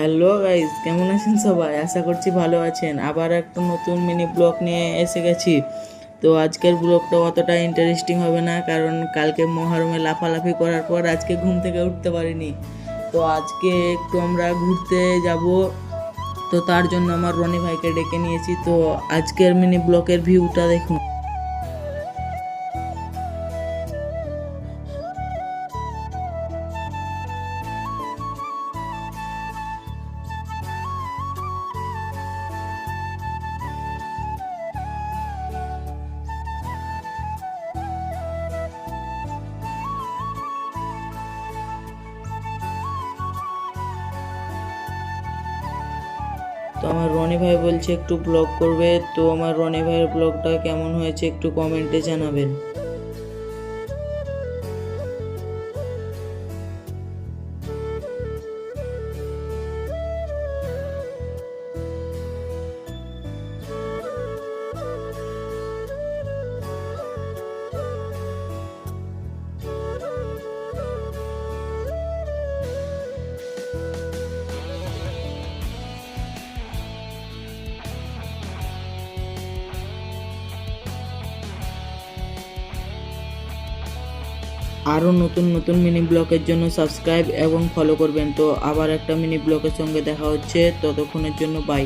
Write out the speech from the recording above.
Hello guys, কেমন আছেন সবাই? আশা করছি ভালো আছেন। আবার একটা নতুন মিনি ব্লগ নিয়ে এসে গেছি। তো আজকের ব্লগটা অতটা ইন্টারেস্টিং হবে না, কারণ কালকে মহরমে লাফালাফি করার পর আজকে ঘুম থেকে উঠতে পারিনি। তো আজকে একটু আমরা ঘুরতে যাব, তো তার জন্য আমার রনি ভাইকে ডেকে নিয়েছি। তো আজকের মিনি ব্লগের ভিউটা দেখুন। তো আমার রনি ভাই বলছে একটু ব্লগ করবে, তো আমার রনি ভাইয়ের ব্লগটা কেমন হয়েছে একটু কমেন্টে জানাবেন। আরও নতুন নতুন মিনি ব্লগের জন্য সাবস্ক্রাইব এবং ফলো করবেন। তো আবার একটা মিনি ব্লগের সঙ্গে দেখা হচ্ছে, ততক্ষণের জন্য বাই।